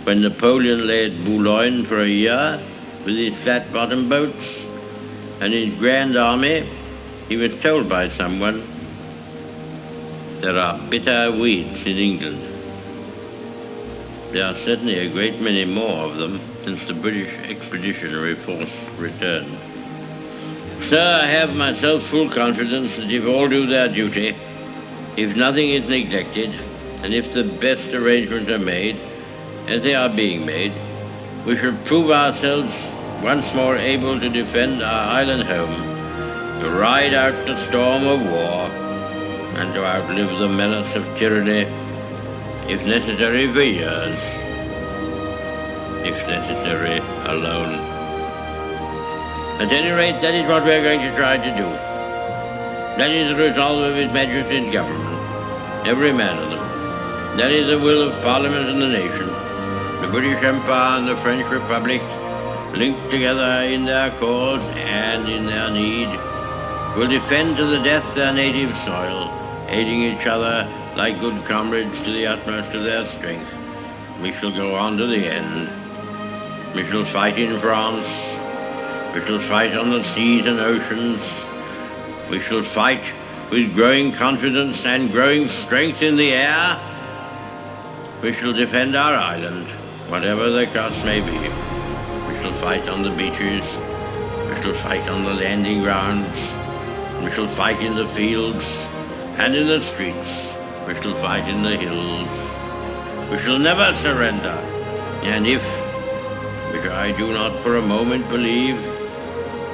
when Napoleon lay at Boulogne for a year with his flat-bottom boats, and his grand army, he was told by someone, there are bitter weeds in England. There are certainly a great many more of them since the British Expeditionary Force returned. Sir, I have myself full confidence that if all do their duty, if nothing is neglected, and if the best arrangements are made, as they are being made, we shall prove ourselves once more able to defend our island home, to ride out the storm of war, and to outlive the menace of tyranny, if necessary for years, if necessary alone. At any rate, that is what we are going to try to do. That is the resolve of His Majesty's government, every man of them. That is the will of Parliament and the nation, the British Empire and the French Republic, linked together in their cause and in their need, will defend to the death their native soil, aiding each other like good comrades to the utmost of their strength. We shall go on to the end. We shall fight in France. We shall fight on the seas and oceans. We shall fight with growing confidence and growing strength in the air. We shall defend our island, whatever the cost may be. We shall fight on the beaches. We shall fight on the landing grounds. We shall fight in the fields and in the streets. We shall fight in the hills. We shall never surrender. And if, which I do not for a moment believe,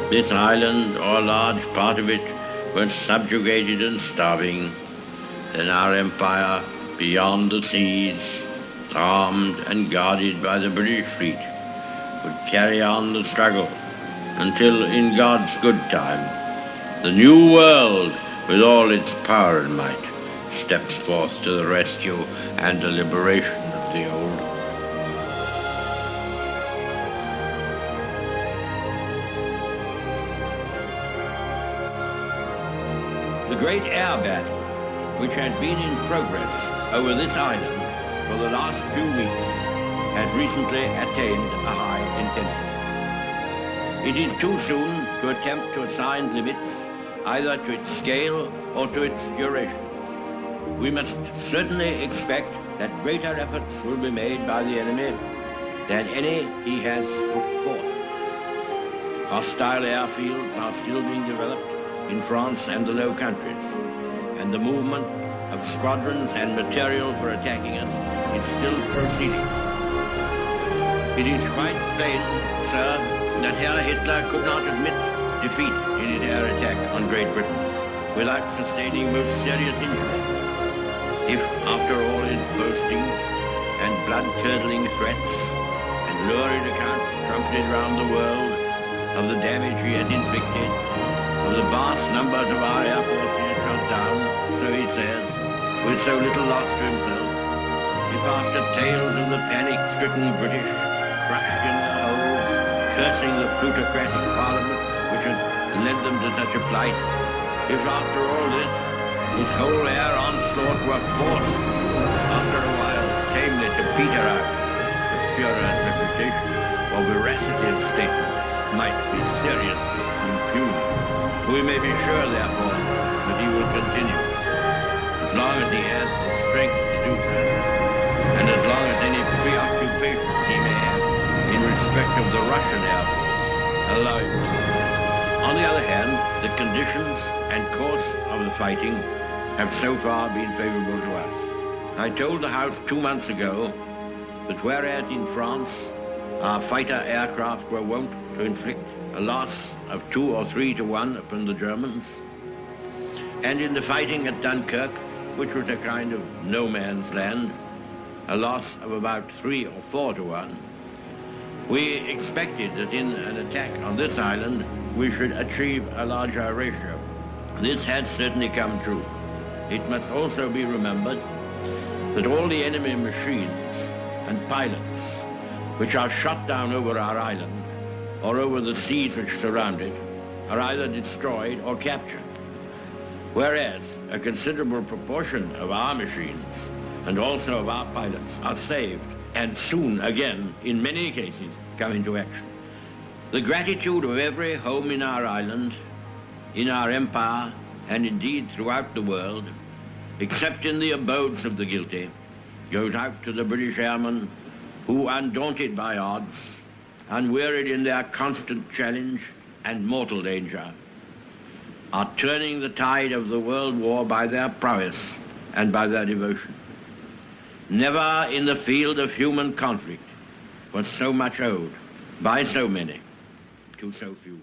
this island or a large part of it was subjugated and starving, then our empire beyond the seas, armed and guarded by the British fleet, would carry on the struggle until, in God's good time, the new world, with all its power and might, steps forth to the rescue and the liberation of the old. The great air battle, which has been in progress over this island for the last few weeks, has recently attained a high intensity. It is too soon to attempt to assign limits either to its scale or to its duration. We must certainly expect that greater efforts will be made by the enemy than any he has put forth. Hostile airfields are still being developed in France and the Low Countries, and the movement of squadrons and material for attacking us is still proceeding. It is quite plain, sir, that Herr Hitler could not admit defeat in his air attack on Great Britain without sustaining most serious injury. If, after all his boasting and blood-curdling threats and lurid accounts trumpeted round the world of the damage he had inflicted, of the vast numbers of our air force he had shot down, so he says, with so little loss to himself, if after tales of the panic-stricken British crushed in their hole, cursing the plutocratic parliament which had led them to such a plight, if after all this, his whole air onslaught were forced, after a while, tamely to peter out, the Führer's reputation for veracity of statement might be seriously impugned. We may be sure, therefore, that he will continue, as long as he has the strength to do so, and as long as any preoccupation he may have in respect of the Russian Air Force allow him to do so. On the other hand, the conditions and course of the fighting have so far been favorable to us. I told the House 2 months ago that whereas in France our fighter aircraft were wont to inflict a loss of 2 or 3 to 1 upon the Germans, and in the fighting at Dunkirk, which was a kind of no man's land, a loss of about 3 or 4 to 1, we expected that in an attack on this island we should achieve a larger ratio. This has certainly come true. It must also be remembered that all the enemy machines and pilots which are shot down over our island or over the seas which surround it are either destroyed or captured, whereas a considerable proportion of our machines and also of our pilots are saved and soon again, in many cases, come into action. The gratitude of every home in our island, in our empire, and indeed throughout the world, except in the abodes of the guilty, goes out to the British airmen who, undaunted by odds, unwearied in their constant challenge and mortal danger, are turning the tide of the world war by their prowess and by their devotion. Never in the field of human conflict was so much owed by so many to so few.